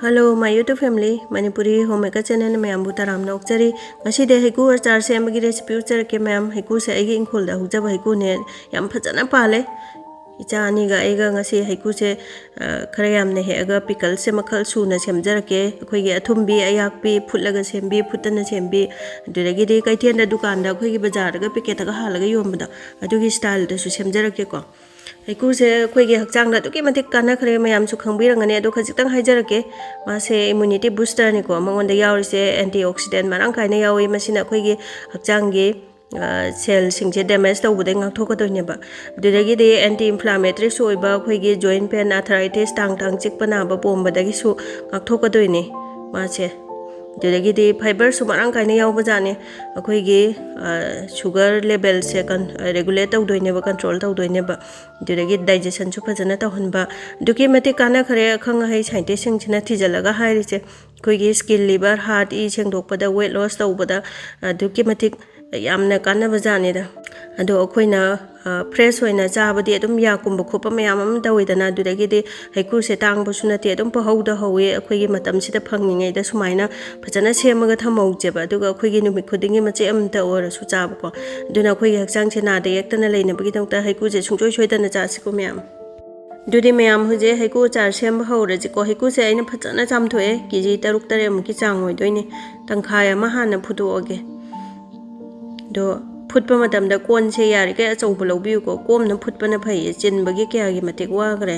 Hello, my YouTube family. Manipuri homemaker channel ma'am butaram na okchari. Ngasi de heicru achar sembagi recipe uchar ke ma'am heicru se agi ingkhul da hujaba heicru ne yam phajana pale. Icha ani ga ega ngasi heicru se khara yam ne he aga pickle se makhal su na semjar ke khoi gi athumbi ayak pi phutlaga sembi phutana sembi duragi de kaithian da dukan da khoi gi bazar ga packet ga halaga yombada adugi style da su semjar ke ko heicru se khoi gi hakchang da tuki matik kana khare mayam su khangbirangane ado khajitang haijarake mase immunity booster ni ko mangon da yauri se antioxidant marang kaina yawi masina khoi gi hakchang gi cell singje damage tawbudai ngakthok kadone ba duragi de anti inflammatory so iba khoi gi joint pain arthritis tang chikpana ba bomba dagi su ngakthok kadoine mase duragi de fiber su marang kaina yaw bajane khoi gi sugar level se kan regulate tawdoine ba control tawdoine ba duragi digestion su phajana tawhanba duki mate kana khare khang hai scientist sing china thijalaga hairi se khoi gi skin liver heart e sengdokpada weight loss tawbada duki mate yamna kana bajane da ado khoina fresh hoina chabadi adum ya kumba khopa mayam am dawidana duragi de heicru se tang bu sunati adum pahauda hawe akhoi gi matam sida phangningai da sumaina phajana semaga thamau jeba duga akhoi gi numit khudingi mache am ta or su chab ko duna akhoi gi hakchang se na de yaktana leina bagi tangta heicru je sungchoi choidana cha siko mayam dudi mayam huje heicru char sem hourage ko heicru se aina phajana chamthoe kg 6 mu ki chang hoi doine tangkhaya ma hana phudu oge do phutpa matam da kon se yari ke achau bulobi ko kom na phutpa na phai chin bagi kya gi matek wa gre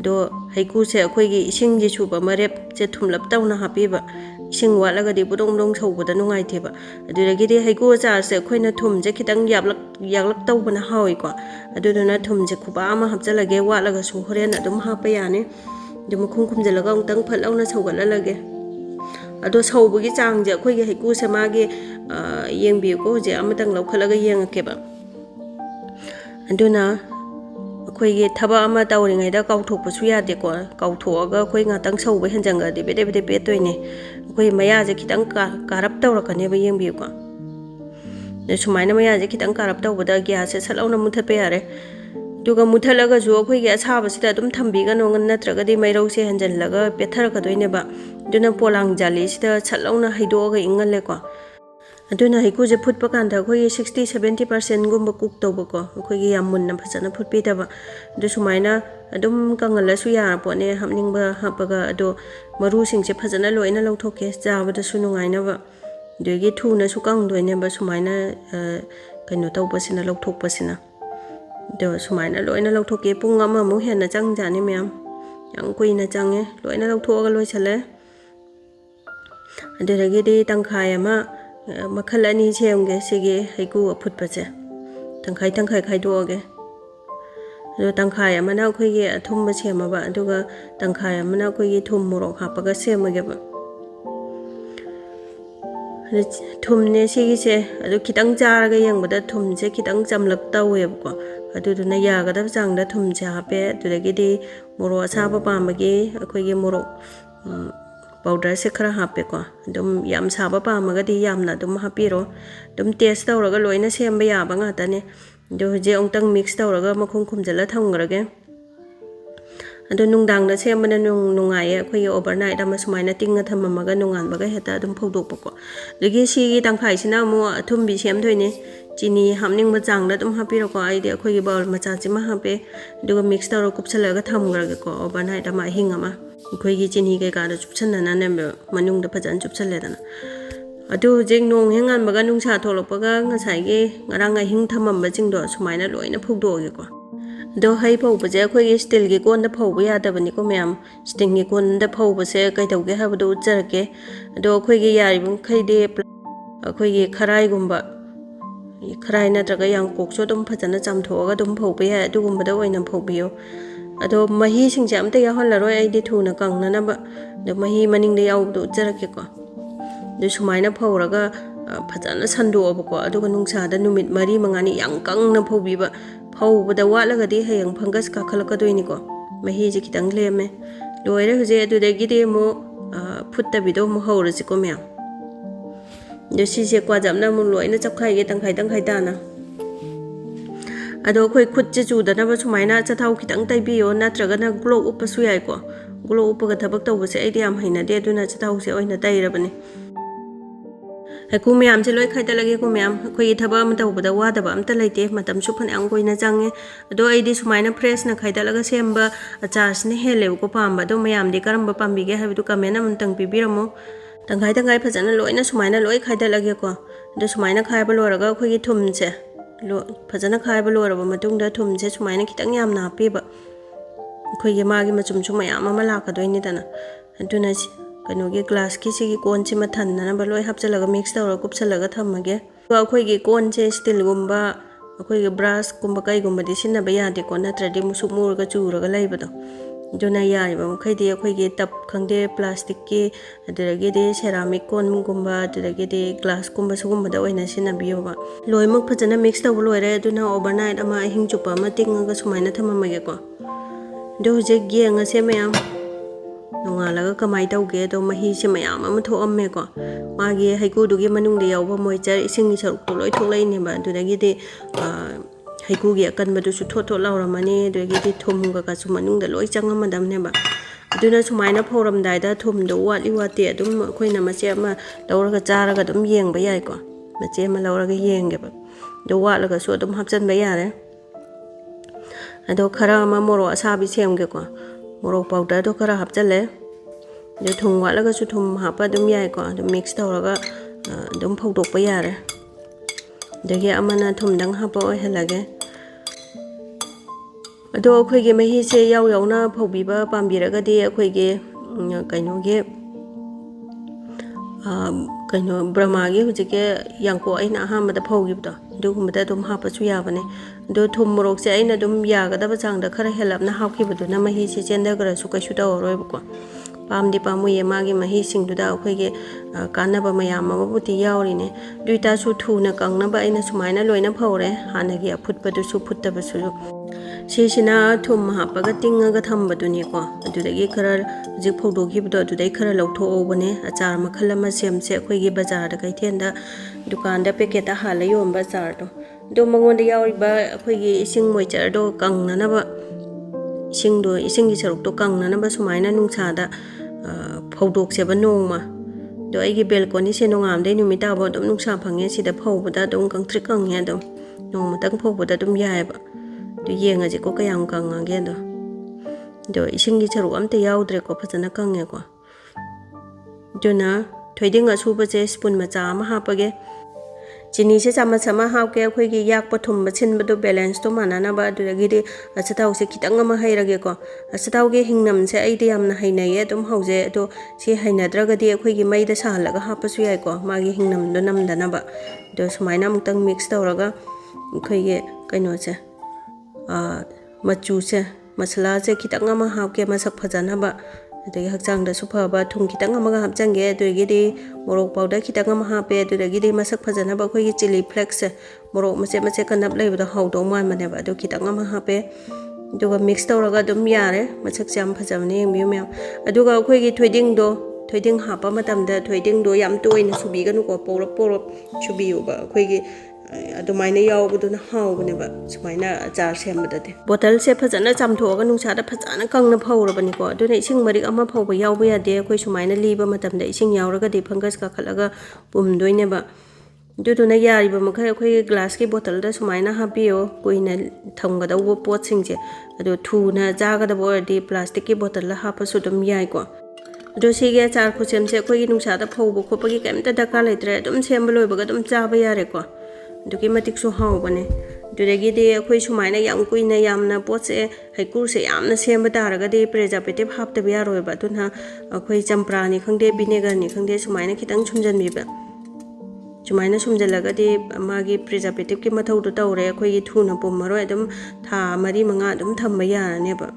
do heicru se akhoi gi ising ji chuba marep che thumlap taw na hapi ba ising wala ga di budong dong chau bada nungai the ba adu ragi de heicru char se akhoi na thum je khitang yaklak taw bana hawi ko adu na thum je khuba ma hapchala ge wala ga su horen adum ha pa yani dum khum khum je laga ungtang phalau na chaugal lage ado saubagi chang je akhoi gi heicru se ma ge yeng bi ko je amatang laukhalaga yeng ke ba aduna akhoi gi thaba ama tawringai da kauthok pasu ya de ko kauthoga akhoi nga tang sau ba henjanga de bede pe toine akhoi maya je khitang karap tawrakane ba yeng bi ko ne sumaina maya je khitang karap tawbada gya se salauna muthat pe yare duga muthalaga ju akhoi gi achaba sida dum thambi ga nongan natraga di mairau se henjanlaga pethar ka doine ba duna polang jali sida chalauna haidoga ingale ko aduna heicru je phutpa kanda khoi 60-70% gumba cook tawba ko khoi gi yamun na phajana phutpi taba du sumaina adum kangala su ya pone hamningba hapaga ado maru sing je phajana loina lawthoke jaba da sunungai na ba degi thu na su kang doine ba sumaina kaino tawba sina lawthok pasina do sumaina loina lawthoke pung ama mu hena chang jani myam yang kuina change loina lawthoga loi chale aduragi di tangkhai ama makhal ani chemge sege heicru phutpa che tangkhai khaidoge do tangkhai amana khoi ge athumba chema ba aduga tangkhai amana khoi ge thum morok hapaga semage ba thumne sege se adu khitang jaraga yengbada thum je khitang chamlak tawe ko adu duna yaga da chang da thum cha hape duragi di moro achaba pamagi khoi ge morok powder se khara hape ko dum yam saba pa maga di yam na dum hapiro dum taste tawraga loina semba ya ba nga tane do je ongtang mix tawraga makhum khumjala thamgrage ado nungdang da semba na nungai khoi overnight ama sumaina tinga thamamaga nungan baga heta dum phodok pako legi si gi tangkhai sina mu athumbi sem thoine chini hamning ma chang da dum hapiro ko ai de khoi gi bowl macha chima hape duga mix tawra kupchalaga thamgrage ko overnight ama hingama khoi gi chini ke ka da chupchan na ne manung da phajan chupchale dana adu jeng nong hengan baga nung sa tholopaga ngasai ge ngarang a hing thamam ba jing do sumaina loina phugdo ge ko do hai phau ba je khoi gi steel gi kon da phau ba ya da bani ko myam steel gi kon da phau ba se kai tau ge ha ba do char ke do khoi gi yari bum khai de khoi gi kharai gumba kharai na traga yang kok so dum phajana chamthoga dum phau ba ya du gumba da oina phau biyo ado mahi singje amta ya holaroi ai di thuna kangna na ba do mahi maning de yaw do jarake ko do sumaina phawraga phajana sando ba ko ado nungsa da numit mari mangani yang kang na phobi ba phawbada walaga di hayang fungus ka khalaka doini ko mahi je kitang leme loire huje adu de gi de mo phutta bido mo hourage ko mya do si je kwa jamna mo loina chapkhai ge tangkhai ta na ado khoi khut che chu da na ba sumaina cha thau khitang tai bi yo na traga na glow up su yai ko ꯒ꯭ꯂꯣ ꯎꯞꯄꯒ ꯊꯕꯛ ꯇꯧꯕꯁꯦ ꯑꯩꯗꯤ ꯌꯥꯝ ꯍꯩꯅꯗꯦ ꯑꯗꯨꯅ ꯆꯊꯥꯎꯁꯦ ꯑꯣꯏꯅ ꯇꯩꯔꯕꯅꯤ ꯍꯩꯀ꯭ꯔꯨ ꯃꯌꯥꯝꯁꯦ ꯂꯣꯏ ꯈꯥꯏꯗꯠꯂꯒꯦꯀꯣ ꯃꯌꯥꯝ ꯑꯩꯈꯣꯏꯒꯤ ꯊꯕꯛ ꯑꯃ ꯇꯧꯕꯗ ꯋꯥꯗꯕ ꯑꯝꯇ ꯂꯩꯇꯦ ꯃꯇꯝꯁꯨ ꯐꯅꯌꯥꯝ ꯀꯨꯏꯅ ꯆꯪꯉꯦ ꯑꯗꯣ ꯑꯩꯗꯤ ꯁꯨꯃꯥꯏꯅ ꯐ꯭ꯔꯦꯁꯅ ꯈꯥꯏꯗꯠꯂꯒ ꯁꯦꯝꯕ ꯑꯆꯥꯔꯁꯤꯅ ꯍꯦꯜꯂꯦꯕꯀꯣ ꯄꯥꯝꯕ ꯑꯗꯣ ꯃꯌꯥꯝꯗꯤ ꯀꯔꯝꯕ ꯄꯥꯝꯕꯤꯒꯦ ꯍꯥꯏꯕꯗꯨ ꯀꯃꯦꯟ ꯑꯃꯇꯪ ꯄꯤꯕꯤꯔꯝꯃꯣ ꯇꯪꯈꯥꯏ ꯇꯪꯈꯥꯏ ꯐꯖꯅ ꯂꯣꯏꯅ ꯁꯨꯃꯥꯏꯅ ꯂꯣꯏ ꯈꯥꯏꯗꯠꯂꯒꯦꯀꯣ ꯑꯗꯣ ꯁꯨꯃꯥꯏꯅ ꯈꯥꯏꯕ ꯂꯣꯏꯔꯒ ꯑꯩꯈꯣꯏꯒꯤ ꯊꯨꯝꯁꯦ ꯐꯖꯅ ꯈꯥꯏꯕ ꯂꯣꯏꯔꯕ ꯃꯇꯨꯡꯗ ꯊꯨꯝꯁꯦ ꯁꯨꯃꯥꯏꯅ ꯈꯤꯇꯪ ꯌꯥꯝꯅ ꯍꯥꯞꯄꯤꯕ ꯑꯩꯈꯣꯏꯒꯤ ꯃꯥꯒꯤ ꯃꯆꯨꯝꯁꯨ ꯃꯌꯥꯝ ꯑꯃ ꯂꯥꯛꯀꯗꯣꯏꯅꯤꯗꯅ ꯑꯗꯨꯅ ꯀꯩꯅꯣꯒꯤ ꯒ꯭ꯂꯥꯁꯀꯤ ꯁꯤꯒꯤ ꯀꯣꯟꯁꯤꯃ ꯊꯟꯅꯅꯕ ꯂꯣꯏ ꯍꯥꯞꯆꯤꯜꯂꯒ ꯃꯤꯛꯁ ꯇꯧꯔꯒ ꯀꯨꯞꯁꯜꯂꯒ ꯊꯝꯃꯒꯦ ꯑꯗꯨꯒ ꯑꯩꯈꯣꯏꯒꯤ ꯀꯣꯟꯁꯦ ꯁ꯭ꯇꯤꯜꯒꯨꯝꯕ ꯑꯩꯈꯣꯏꯒꯤ ꯕ꯭ꯔꯥꯁꯀꯨꯝꯕ ꯀꯩꯒꯨꯝꯕꯗꯤ ꯁꯤꯖꯤꯟꯅꯕ ꯌꯥꯗꯦꯀꯣ ꯅꯠꯇ꯭ꯔꯗꯤ ꯃꯨꯁꯨꯛ ꯃꯨꯔꯒ ꯆꯨꯔꯒ ꯂꯩꯕꯗꯣ ꯑꯗꯨꯅ ꯌꯥꯔꯤꯕ ꯃꯈꯩꯗꯤ ꯑꯩꯈꯣꯏꯒꯤ ꯇꯞ ꯈꯪꯗꯦ ꯄ꯭ꯂꯥꯁꯇꯤꯛꯀꯤ ꯑꯗꯨꯗꯒꯤꯗꯤ ꯁꯦꯔꯥꯃꯤꯛ ꯀꯣꯟꯒꯨꯝꯕ ꯑꯗꯨꯗꯒꯤꯗꯤ ꯒ꯭ꯂꯥꯁꯀꯨꯝꯕ ꯁꯤꯒꯨꯝꯕꯗ ꯑꯣꯏꯅ ꯁꯤꯖꯤꯟꯅꯕꯤꯌꯣꯕ ꯂꯣꯏꯅꯃꯛ ꯐꯖꯅ ꯃꯤꯛꯁ ꯇꯧꯕ ꯂꯣꯏꯔꯦ ꯑꯗꯨꯅ ꯑꯣꯚꯔꯅꯥꯏꯠ ꯑꯃ ꯑꯍꯤꯡ ꯆꯨꯞꯄ ꯑꯃ ꯇꯤꯡꯉꯒ ꯁꯨꯃꯥꯏꯅ ꯊꯝꯃꯝꯃꯒꯦꯀꯣ ꯑꯗꯣ ꯍꯧꯖꯤꯛ ꯌꯦꯡꯉꯁꯦ ꯃꯌꯥꯝ ꯅꯣꯡꯉꯥꯜꯂꯒ ꯀꯃꯥꯏꯅ ꯇꯧꯒꯦ ꯑꯗꯣ ꯃꯍꯤꯁꯦ ꯃꯌꯥꯝ ꯑꯃ ꯊꯣꯛꯑꯝꯃꯦꯀꯣ ꯃꯥꯒꯤ ꯍꯩꯀ꯭ꯔꯨꯗꯨꯒꯤ ꯃꯅꯨꯡꯗ ꯌꯥꯎꯕ ꯃꯣꯏꯆꯔ ꯏꯁꯤꯡꯒꯤ ꯁꯔꯨꯛꯇꯣ ꯂꯣꯏ ꯊꯣꯛꯂꯛꯏꯅꯦꯕ ꯑꯗꯨꯗꯒꯤꯗꯤ ꯍꯩꯀ꯭ꯔꯨꯒꯤ ꯑꯀꯟꯕꯗꯨꯁꯨ ꯊꯣꯠ ꯊꯣꯠ ꯂꯥꯎꯔꯝꯃꯅꯤ ꯑꯗꯨꯗꯒꯤꯗꯤ ꯊꯨꯝꯒꯁꯨ ꯃꯅꯨꯡꯗ ꯂꯣꯏ ꯆꯪꯉꯝꯃꯗꯕꯅꯦꯕ ꯑꯗꯨꯅ ꯁꯨꯃꯥꯏꯅ ꯐꯧꯔꯝꯗꯥꯏꯗ ꯊꯨꯝꯗꯣ ꯋꯥꯠꯂꯤ ꯋꯥꯠꯇꯦ ꯑꯗꯨꯝ ꯑꯩꯈꯣꯏꯅ ꯃꯆꯦ ꯑꯃ ꯂꯧꯔꯒ ꯆꯥꯔꯒ ꯑꯗꯨꯝ ꯌꯦꯡꯕ ꯌꯥꯏꯀꯣ ꯃꯆꯦ ꯑꯃ ꯂꯧꯔꯒ ꯌꯦꯡꯒꯦꯕ ꯑꯗꯣ ꯋꯥꯠꯂꯒꯁꯨ ꯑꯗꯨꯝ ꯍꯥꯞꯆꯤꯟꯕ ꯌꯥꯔꯦ ꯑꯗꯣ ꯈꯔ ꯑꯃ ꯃꯣꯔꯣꯛ ꯑꯁꯥꯕꯤ ꯁꯦꯝꯒꯦꯀꯣ ꯃꯣꯔꯣꯛ ꯄꯥꯎꯗꯔꯗꯣ ꯈꯔ ꯍꯥꯞꯆꯤꯜꯂꯦ ꯑꯗꯣ ꯊꯨꯝ ꯋꯥꯠꯂꯒꯁꯨ ꯊꯨꯝ ꯍꯥꯞꯄ ꯑꯗꯨꯝ ꯌꯥꯏꯀꯣ ꯑꯗꯨꯝ ꯃꯤꯛꯁ ꯇꯧꯔꯒ ꯑꯗꯨꯝ ꯐꯧꯗꯣꯛꯄ ꯌꯥꯔꯦ ꯑꯗꯒꯤ ꯑꯃꯅ ꯊꯨꯝꯗꯪ ꯍꯥꯞꯄ ꯑꯣꯏꯍꯜꯂꯒꯦ ꯑꯗꯣ ꯑꯩꯈꯣꯏꯒꯤ ꯃꯍꯤꯁꯦ ꯌꯥꯎ ꯌꯥꯎꯅ ꯐꯧꯕꯤꯕ ꯄꯥꯝꯕꯤꯔꯒꯗꯤ ꯑꯩꯈꯣꯏꯒꯤ ꯀꯩꯅꯣꯒꯤ ꯀꯩꯅꯣ ꯕ꯭ꯔꯍꯃꯥꯒꯤ ꯍꯧꯖꯤꯛꯀꯤ ꯌꯥꯡꯀꯣꯛ ꯑꯩꯅ ꯑꯍꯥꯟꯕꯗ ꯐꯧꯈꯤꯕꯗꯣ ꯑꯗꯨꯒꯨꯝꯕꯗ ꯑꯗꯨꯝ ꯍꯥꯞꯄꯁꯨ ꯌꯥꯕꯅꯦ ꯑꯗꯣ ꯊꯨꯝ ꯃꯣꯔꯣꯛꯁꯦ ꯑꯩꯅ ꯑꯗꯨꯝ ꯌꯥꯒꯗꯕ ꯆꯥꯡꯗ ꯈꯔ ꯍꯦꯜꯂꯞꯅ ꯍꯥꯞꯈꯤꯕꯗꯨꯅ ꯃꯍꯤꯁꯦ ꯆꯦꯟꯊꯈ꯭ꯔꯁꯨ ꯀꯩꯁꯨ ꯇꯧꯔꯔꯣꯏꯕꯀꯣ ꯄꯥꯝꯗꯤ ꯄꯥꯝꯃꯨꯏꯌꯦ ꯃꯥꯒꯤ ꯃꯍꯤꯁꯤꯡꯗꯨꯗ ꯑꯩꯈꯣꯏꯒꯤ ꯀꯥꯟꯅꯕ ꯃꯌꯥꯝ ꯑꯃꯕꯨꯗꯤ ꯌꯥꯎꯔꯤꯅꯦ ꯑꯗꯨ ꯑꯣꯏꯇꯥꯔꯁꯨ ꯊꯨꯅ ꯀꯪꯅꯕ ꯑꯩꯅ ꯁꯨꯃꯥꯏꯅ ꯂꯣꯏꯅ ꯐꯧꯔꯦ ꯍꯥꯟꯅꯒꯤ ꯑꯐꯨꯠꯄꯗꯨꯁꯨ ꯐꯨꯠꯇꯕꯁꯨ ꯁꯤꯁꯤꯅ ꯊꯨꯝ ꯍꯥꯞꯄꯒ ꯇꯤꯡꯉꯒ ꯊꯝꯕꯗꯨꯅꯤꯀꯣ ꯑꯗꯨꯗꯒꯤ ꯈꯔ ꯍꯧꯖꯤꯛ ꯐꯧꯗꯣꯛꯈꯤꯕꯗꯣ ꯑꯗꯨꯗꯩꯈꯔ ꯂꯧꯊꯣꯛꯍꯧꯕꯅꯦ ꯑꯆꯥꯔ ꯃꯈꯜ ꯑꯃ ꯁꯦꯝꯁꯦ ꯑꯩꯈꯣꯏꯒꯤ ꯕꯖꯥꯔꯗ ꯀꯩꯊꯦꯜꯗ ꯗꯨꯀꯥꯟꯗ ꯄꯦꯀꯦꯠꯇ ꯍꯥꯜꯂ ꯌꯣꯟꯕ ꯑꯆꯥꯔꯗꯣ ꯑꯗꯣ ꯃꯉꯣꯟꯗ ꯌꯥꯎꯔꯤꯕ ꯑꯩꯈꯣꯏꯒꯤ ꯏꯁꯤꯡ ꯃꯣꯏꯆꯔꯗꯣ ꯀꯪꯅꯅꯕ ꯏꯁꯤꯡꯒꯤ ꯁꯔꯨꯛꯇꯣ ꯀꯪꯅꯅꯕ ꯁꯨꯃꯥꯏꯅ ꯅꯨꯡꯁꯥꯗ ꯐꯧꯗꯣꯛꯁꯦꯕ ꯅꯣꯡꯃ ꯑꯗꯣ ꯑꯩꯒꯤ ꯕꯦꯜꯀꯣꯅꯤꯁꯦ ꯅꯣꯡꯉꯥꯟꯕꯗꯩ ꯅꯨꯃꯤꯠ ꯇꯥꯕ ꯑꯗꯨꯝ ꯅꯨꯡꯁꯥ ꯐꯪꯉꯦ ꯁꯤꯗ ꯐꯧꯕꯗ ꯑꯗꯨꯝ ꯀꯪꯇ꯭ꯔꯤꯛ ꯀꯪꯉꯦ ꯑꯗꯨꯝ ꯅꯣꯡꯃꯇꯪ ꯐꯧꯕꯗ ꯑꯗꯨꯝ ꯌꯥꯏꯑꯕ ꯑꯗꯨ ꯌꯦꯡꯉꯁꯤꯀꯣ ꯀꯌꯥꯝ ꯀꯪꯉꯒꯦ ꯑꯗꯣ ꯏꯁꯤꯡꯒꯤ ꯁꯔꯨꯛ ꯑꯝꯇ ꯌꯥꯎꯗ꯭ꯔꯦꯀꯣ ꯐꯖꯅ ꯀꯪꯉꯦꯀꯣ ꯑꯗꯨꯅ ꯊꯣꯏꯗꯤꯡ ꯑꯁꯨꯕꯁꯦ ꯁ꯭ꯄꯨꯟ ꯃꯆꯥ ꯑꯃ ꯍꯥꯞꯄꯒꯦ ꯆꯤꯅꯤꯁꯦ ꯆꯥꯃꯁ ꯑꯃ ꯍꯥꯞꯀꯦ ꯑꯩꯈꯣꯏꯒꯤ ꯌꯥꯛꯄ ꯊꯨꯝꯕ ꯁꯤꯟꯕꯗꯣ ꯕꯦꯂꯦꯟꯁꯇꯣ ꯃꯥꯟꯅꯅꯕ ꯑꯗꯨꯗꯒꯤꯗꯤ ꯑꯆꯥꯊꯥꯎꯁꯦ ꯈꯤꯇꯪ ꯑꯃ ꯍꯩꯔꯒꯦꯀꯣ ꯑꯆꯥꯊꯥꯎꯒꯤ ꯍꯤꯡꯅꯝꯁꯦ ꯑꯩꯗꯤ ꯌꯥꯝꯅ ꯍꯩꯅꯩꯌꯦ ꯑꯗꯨꯝ ꯍꯧꯖꯩ ꯑꯗꯣ ꯁꯤ ꯍꯩꯅꯗ꯭ꯔꯒꯗꯤ ꯑꯩꯈꯣꯏꯒꯤ ꯃꯩꯗ ꯁꯥꯍꯜꯂꯒ ꯍꯥꯞꯄꯁꯨ ꯌꯥꯏꯀꯣ ꯃꯥꯒꯤ ꯍꯤꯡꯅꯝꯗꯣ ꯅꯝꯗꯅꯕ ꯑꯗꯣ ꯁꯨꯃꯥꯏꯅ ꯑꯃꯨꯛꯇꯪ ꯃꯤꯛꯁ ꯇꯧꯔꯒ ꯑꯩꯈꯣꯏꯒꯤ ꯀꯩꯅꯣꯁꯦ ꯃꯆꯨꯁꯦ ꯃꯁꯥꯂꯥꯁꯦ ꯈꯤꯇꯪ ꯑꯃ ꯍꯥꯞꯀꯦ ꯃꯁꯛ ꯐꯖꯅꯕ ꯑꯗꯒꯤ ꯍꯛꯆꯥꯡꯗꯁꯨ ꯐꯕ ꯊꯨꯝ खितंग अमगा हापचंगे अदुगिदी मोरोक पाउडर खितंग अम हापे अदुगिदी मसक फजनब अखोगी चिली फ्लेक्स मोरोक मचे मचे कनब लेबदा हाउदो मानमनेबा अदु खितंग अम हापे अदुगा मिक्स तौरगा अदुम यारे मसक जाम फजबने यंबियु मैम अदुगा अखोगी थोइदिंग हापा मतमदा थोइदिंगदो याम तोइना सुबिगनु को पोरप पोरप सुबियुबा अखोगी अदुमाइना यावबदुना हावबनेबा सुमाइना अचार सेमबदते बोतल से फजना चामथोगा नुसादा फजना कंगना फौरबनिको अदुना इसिंग मरिक अमा फौबा यावबा यादे अखोइ सुमाइना लीबा मतमदा इसिंग यावरगा दि फंगस का खलगा पुमदोइनेबा दुदुना यारिबा मखै अखोइ ग्लास की बोतल दा सुमाइना हापियो कोइना थमगदौबो पोटसिंगजे अदु थुना जागदबो अरदि प्लास्टिक की बोतल ला हापसु दम याइको अदु सिगे अचार खुसेमसे अखोइ नुसादा फौबा खोपगी केमता दरकार लेत्रे अदुम सेमबा लोइबगा अदुम चाबा यारेको दुकी मतिक सु हावबने दुरेगिदि अखोइ सुमाइना याम कुइना यामना पोटसे हेकुरसे यामना सेमबा तारगदि प्रिजर्वेटिव हापतबा यारोइबा दुना अखोइ चंप्रानी खंगदे विनेगरनी खंगदे सुमाइना खितंग सुमजनबिबा सुमाइना सुमजलगदि मागी प्रिजर्वेटिव की मथौदो तौरे अखोइ थुना पुमरोय अदुम था मरी मंगा अदुम थंबा यारनेबा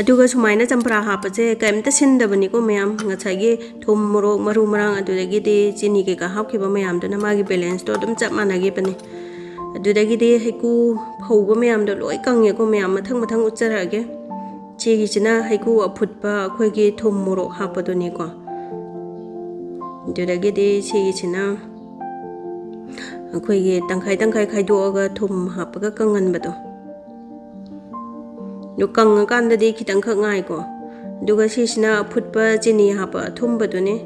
अदुगा सुमाइना चंप्रा हापसे कैमता सिंदबनिको मैम ngसाइगे थुम मोरोक मरु मरांग अदुदगिदि चिनी के का हापखिबा मैम दुना मागी बैलेंस तो अदुम चप मानागे बने अदुदगिदि हेकु फौबा मैम दो लोय कंगेको मैम मथंग मथंग उच्चरागे चेगिचिना हेकु अफुटपा अखोइगे थुम मोरोक हापदुनिको अदुदगिदि चेगिचिना अखोइगे तंखाइ तंखाइ खाइदोगा थुम हापगा कंगनबदो नु कंग कांददी खितंग खक गाइको ꯑꯗꯨꯒ ꯁꯤꯁꯤꯅ ꯑꯐꯨꯠꯄ ꯆꯤꯅꯤ ꯍꯥꯞꯄ ꯑꯊꯨꯝꯕꯗꯨꯅꯤ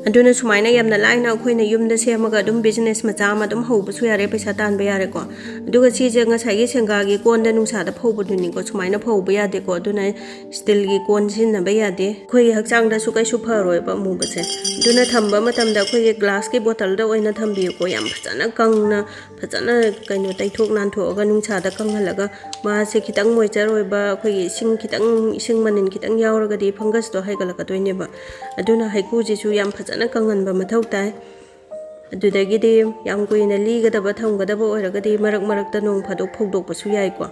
ꯑꯗꯨꯅ ꯁꯨꯃꯥꯏꯅ ꯌꯥꯝꯅ ꯂꯥꯏꯅ ꯑꯩꯈꯣꯏꯅ ꯌꯨꯝꯗ ꯁꯦꯝꯃꯒ ꯑꯗꯨꯝ ꯕꯤꯖꯤꯅꯦꯁ ꯃꯆꯥ ꯑꯃ ꯑꯗꯨꯝ ꯍꯧꯕꯁꯨ ꯌꯥꯔꯦ ꯄꯩꯁꯥ ꯇꯥꯟꯕ ꯌꯥꯔꯦꯀꯣ ꯑꯗꯨꯒ ꯁꯤꯁꯦ ꯉꯁꯥꯏꯒꯤ ꯁꯦꯡꯒꯥꯒꯤ ꯀꯣꯟꯗ ꯅꯨꯡꯁꯥꯗ ꯐꯧꯕꯗꯨꯅꯤꯀꯣ ꯁꯨꯃꯥꯏꯅ ꯐꯧꯕ ꯌꯥꯗꯦꯀꯣ ꯑꯗꯨꯅ ꯁ꯭ꯇꯤꯜꯒꯤ ꯀꯣꯟ ꯁꯤꯖꯤꯟꯅꯕ ꯌꯥꯗꯦ ꯑꯩꯈꯣꯏꯒꯤ ꯍꯛꯆꯥꯡꯗꯁꯨ ꯀꯩꯁꯨ ꯐꯔꯣꯏꯕ ꯑꯃꯨꯕꯁꯦ ꯑꯗꯨꯅ ꯊꯝꯕ ꯃꯇꯝꯗ ꯑꯩꯈꯣꯏꯒꯤ ꯒ꯭ꯂꯥꯁꯀꯤ ꯕꯣꯇꯜꯗ ꯑꯣꯏꯅ ꯊꯝꯕꯤꯌꯨꯀꯣ ꯌꯥꯝ ꯐꯖꯅ ꯀꯪꯅ ꯐꯖꯅ ꯀꯩꯅꯣ ꯇꯩꯊꯣꯛ ꯅꯥꯟꯊꯣꯛꯑꯒ ꯅꯨꯡꯁꯥꯗ ꯀꯪꯍꯜꯂꯒ ꯃꯥꯁꯦ ꯈꯤꯇꯪ ꯃꯣꯏꯆꯔ ꯑꯣꯏꯕ ꯑꯩꯈꯣꯏꯒꯤ ꯏꯁꯤꯡ ꯃꯅꯤꯟ ꯈꯤꯇꯪ ꯌꯥꯎꯔꯒꯗꯤ ꯐꯪꯒꯁꯇꯣ ꯍꯩꯒꯠꯂꯛꯀꯗꯣꯏꯅꯦꯕ ꯑꯗꯨꯅ ꯍꯩꯀ꯭ꯔꯨꯁꯤꯁꯨ ꯌꯥꯝ ꯐꯖꯅ ꯀꯪꯍꯟꯕ ꯃꯊꯧ ꯇꯥꯏ ꯑꯗꯨꯗꯒꯤꯗꯤ ꯌꯥꯝ ꯀꯨꯏꯅ ꯂꯤꯒꯗꯕ ꯊꯝꯒꯗꯕ ꯑꯣꯏꯔꯒꯗꯤ ꯃꯔꯛ ꯃꯔꯛꯇ ꯅꯣꯡ ꯐꯥꯗꯣꯛ ꯐꯧꯗꯣꯛꯄꯁꯨ ꯌꯥꯏꯀꯣ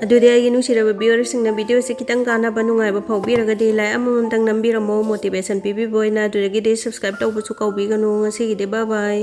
ꯑꯗꯨꯗꯤ ꯑꯩꯒꯤ ꯅꯨꯡꯁꯤꯔꯕ ꯚꯤꯌꯨꯋꯔꯁꯤꯡꯅ ꯚꯤꯗꯤꯑꯣꯁꯦ ꯈꯤꯇꯪ ꯀꯥꯟꯅꯕ ꯅꯨꯡꯉꯥꯏꯕ ꯐꯥꯎꯕꯤꯔꯒꯗꯤ ꯂꯥꯏꯛ ꯑꯃꯃꯝꯇꯪ ꯅꯝꯕꯤꯔꯝꯃꯣ ꯃꯣꯇꯤꯚꯦꯁꯟ ꯄꯤꯕꯤꯕ ꯑꯣꯏꯅ ꯑꯗꯨꯗꯒꯤꯗꯤ ꯁꯕꯁꯀ꯭ꯔꯥꯏꯕ ꯇꯧꯕꯁꯨ ꯀꯥꯎꯕꯤꯒꯅꯨ ꯉꯁꯤꯒꯤꯗꯤ ꯕꯥꯏ ꯕꯥꯏ